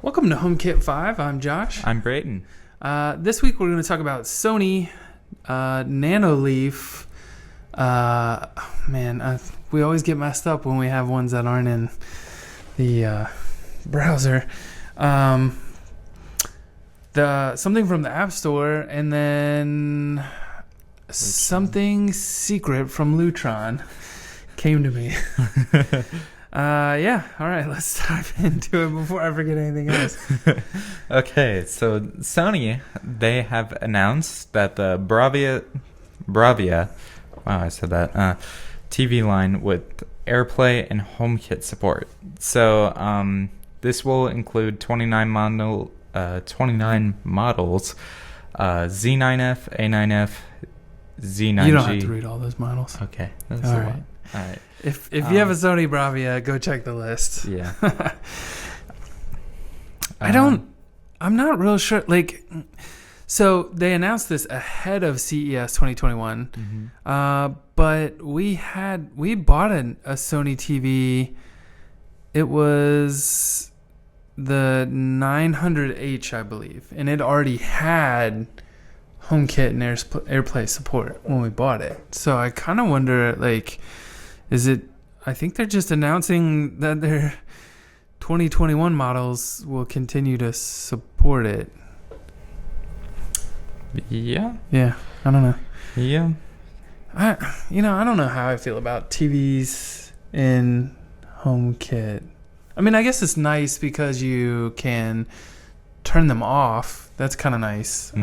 Welcome to HomeKit 5. I'm Josh. I'm Brayden. This week we're going to talk about Sony Nanoleaf. We always get messed up when we have ones that aren't in the browser. Something from the App Store, and then something secret from Lutron came to me. All right, let's dive into it before I forget anything else. Okay, so Sony, they have announced that the Bravia, wow, I said that, TV line with AirPlay and HomeKit support. So this will include 29 models, Z9F, A9F, Z9G. You don't have to read all those models. Okay, that's all a right. lot. All right. If you have a Sony Bravia, go check the list. Yeah. I'm not real sure. So they announced this ahead of CES 2021. But we bought a Sony TV. It was the 900H, I believe, and it already had HomeKit and AirPlay support when we bought it. So I kind of wonder, I think they're just announcing that their 2021 models will continue to support it. Yeah. Yeah, I don't know. Yeah. I don't know how I feel about TVs in HomeKit. I mean, I guess it's nice because you can turn them off. That's kind of nice.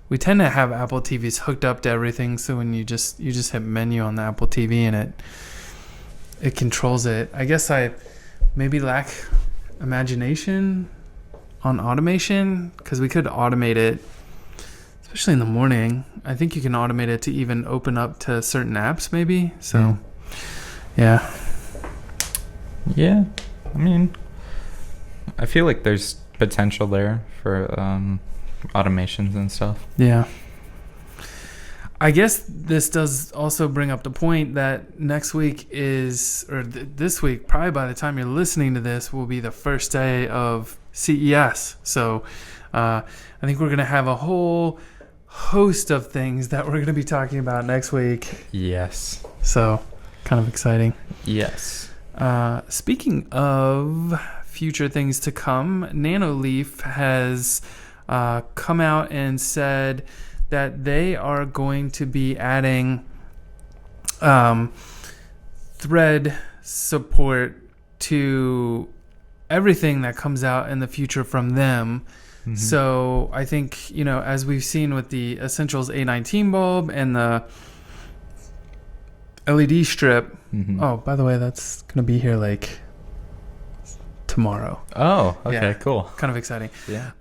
We tend to have Apple TVs hooked up to everything, so when you just hit menu on the Apple TV and it controls it. I guess I maybe lack imagination on automation, because we could automate it, especially in the morning. I think you can automate it to even open up to certain apps, maybe. So, yeah. Yeah. I mean, I feel like there's potential there for automations and stuff. Yeah. I guess this does also bring up the point that next week this week, probably by the time you're listening to this, will be the first day of CES. So I think we're going to have a whole host of things that we're going to be talking about next week. Yes. So kind of exciting. Yes. Speaking of future things to come, Nanoleaf has come out and said that they are going to be adding thread support to everything that comes out in the future from them. So I think, as we've seen with the Essentials A19 bulb and the LED strip. Oh, by the way, that's going to be here tomorrow. Oh, okay, yeah, cool. Kind of exciting. Yeah.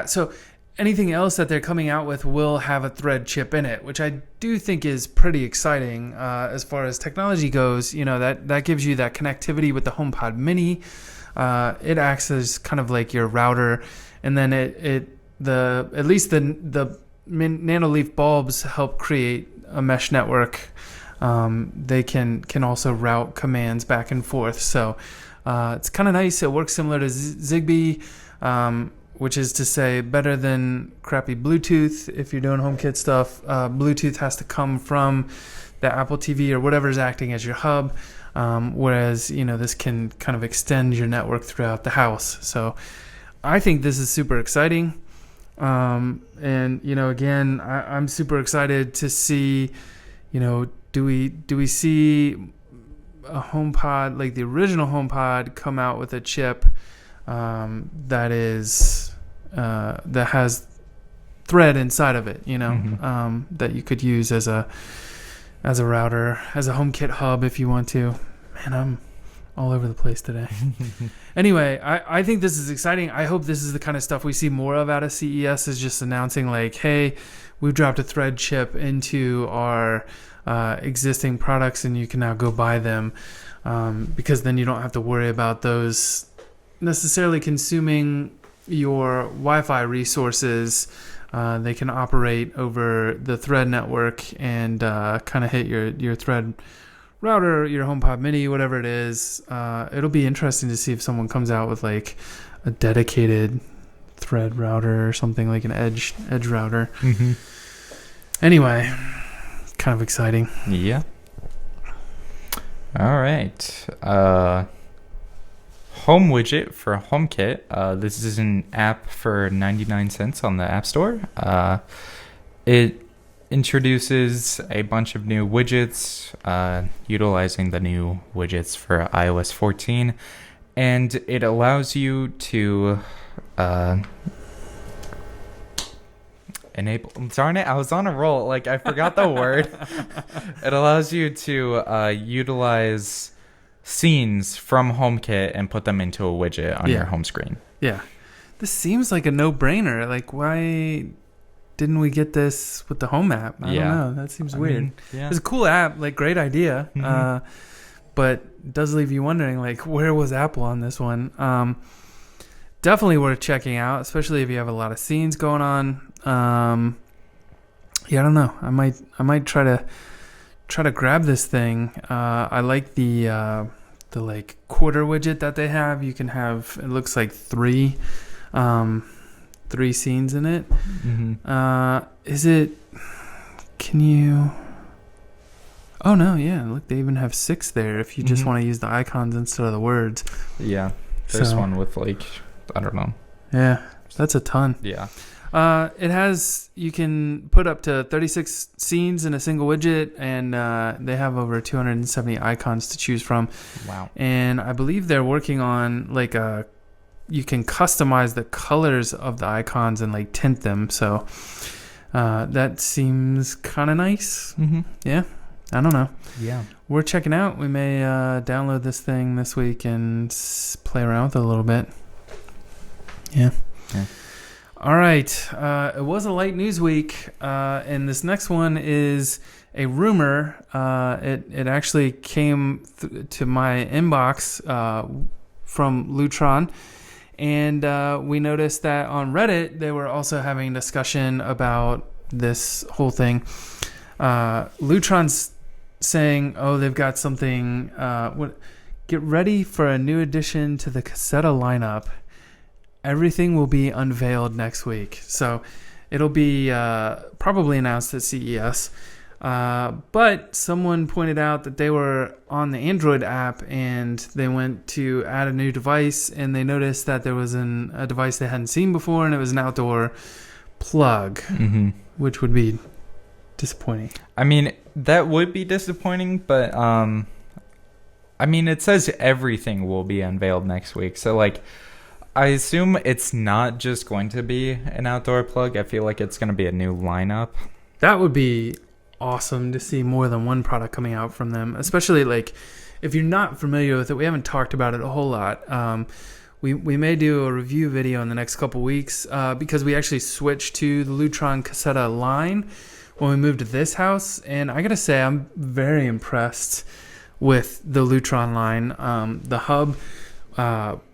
So anything else that they're coming out with will have a thread chip in it, which I do think is pretty exciting as far as technology goes. That gives you that connectivity with the HomePod Mini. It acts as kind of like your router, and then at least the Nanoleaf bulbs help create a mesh network. They can also route commands back and forth. So it's kind of nice. It works similar to Zigbee, which is to say better than crappy Bluetooth. If you're doing HomeKit stuff, Bluetooth has to come from the Apple TV or whatever's acting as your hub, whereas this can kind of extend your network throughout the house. So I think this is super exciting. And again, I'm super excited to see, do we see a HomePod, like the original HomePod, come out with a chip that has thread inside of it, that you could use as a router, as a HomeKit hub if you want to. Man, I'm all over the place today. Anyway, I think this is exciting. I hope this is the kind of stuff we see more of out of CES, is just announcing hey, we've dropped a thread chip into our existing products and you can now go buy them, because then you don't have to worry about those necessarily consuming your Wi-Fi resources. They can operate over the thread network and kind of hit your thread router, your HomePod Mini, whatever it is. It'll be interesting to see if someone comes out with like a dedicated thread router or something, like an edge router. Mm-hmm. Anyway, kind of exciting. Yeah. All right. Home Widget for HomeKit. This is an app for 99 cents on the App Store. It introduces a bunch of new widgets, utilizing the new widgets for iOS 14, and it allows you to enable. Darn it, I was on a roll. Like, I forgot the word. It allows you to utilize scenes from HomeKit and put them into a widget on your home screen. Yeah. This seems like a no-brainer. Like, why didn't we get this with the Home app? I don't know. That seems weird. It's a cool app, like, great idea. Mm-hmm. But it does leave you wondering, like, where was Apple on this one? Definitely worth checking out, especially if you have a lot of scenes going on. I don't know. I might try to grab this thing. I like the like quarter widget that they have. You can have, it looks like three scenes in it. Mm-hmm. Can you? Oh no, yeah. Look, they even have 6 there. If you just want to use the icons instead of the words. Yeah, there's one with like, I don't know. Yeah, that's a ton. Yeah. It has, you can put up to 36 scenes in a single widget, and they have over 270 icons to choose from. Wow. And I believe they're working on like you can customize the colors of the icons and like tint them. So that seems kind of nice. Mm-hmm. Yeah. I don't know. Yeah. We're checking out. We may download this thing this week and play around with it a little bit. Yeah. All right. It was a light news week, and this next one is a rumor. It actually came to my inbox from Lutron, and we noticed that on Reddit they were also having discussion about this whole thing. Lutron's saying, "Oh, they've got something. Get ready for a new addition to the Cassetta lineup. Everything will be unveiled next week." So it'll be probably announced at CES. But someone pointed out that they were on the Android app and they went to add a new device, and they noticed that there was a device they hadn't seen before, and it was an outdoor plug, which would be disappointing. I mean, that would be disappointing, but I mean, it says everything will be unveiled next week. So, like, I assume it's not just going to be an outdoor plug. I feel like it's going to be a new lineup. That would be awesome to see more than one product coming out from them, especially like if you're not familiar with it. We haven't talked about it a whole lot. We may do a review video in the next couple weeks because we actually switched to the Lutron Cassetta line when we moved to this house, and I gotta say I'm very impressed with the Lutron line. The hub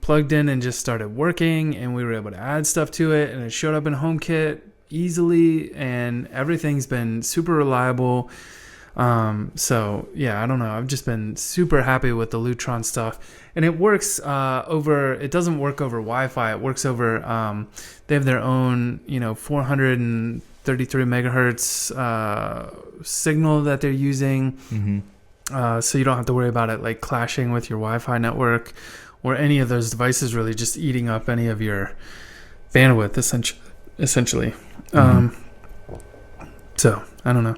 plugged in and just started working, and we were able to add stuff to it, and it showed up in HomeKit easily, and everything's been super reliable. So yeah, I don't know, I've just been super happy with the Lutron stuff, and it works it doesn't work over Wi-Fi. It works over they have their own 433 megahertz signal that they're using. So you don't have to worry about it like clashing with your Wi-Fi network or any of those devices really just eating up any of your bandwidth essentially. So I don't know.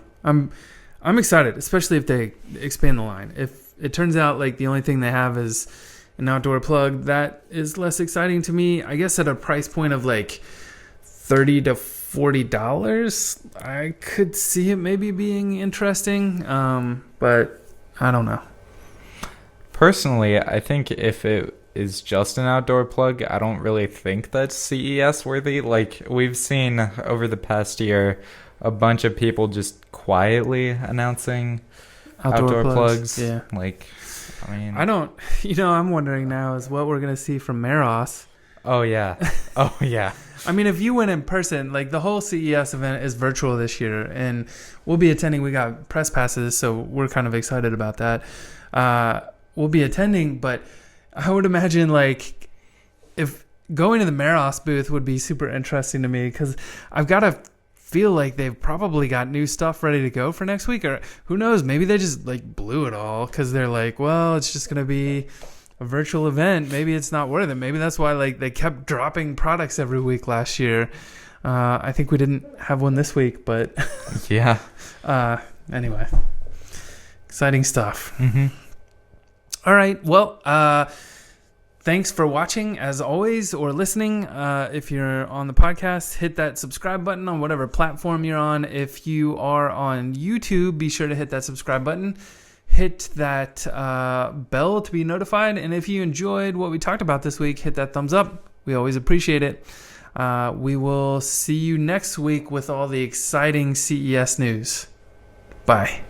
I'm excited, especially if they expand the line. If it turns out like the only thing they have is an outdoor plug, that is less exciting to me. I guess at a price point of like $30 to $40, I could see it maybe being interesting. But I don't know. Personally, I think if it is just an outdoor plug, I don't really think that's CES worthy. Like, we've seen over the past year a bunch of people just quietly announcing outdoor plugs. Yeah. Like, I mean, I don't, I'm wondering now is what we're going to see from Meros. Oh yeah. Oh yeah. I mean, if you went in person, like the whole CES event is virtual this year, and we'll be attending. We got press passes, so we're kind of excited about that. We'll be attending, but I would imagine like if going to the Meros booth would be super interesting to me, because I've got to feel like they've probably got new stuff ready to go for next week, or who knows, maybe they just like blew it all because they're like, well, it's just gonna be a virtual event. Maybe it's not worth it. Maybe that's why like they kept dropping products every week last year. I think we didn't have one this week, but Yeah. Anyway, exciting stuff. Mm-hmm. All right. Well, thanks for watching as always, or listening. If you're on the podcast, hit that subscribe button on whatever platform you're on. If you are on YouTube, be sure to hit that subscribe button. Hit that bell to be notified. And if you enjoyed what we talked about this week, hit that thumbs up. We always appreciate it. We will see you next week with all the exciting CES news. Bye.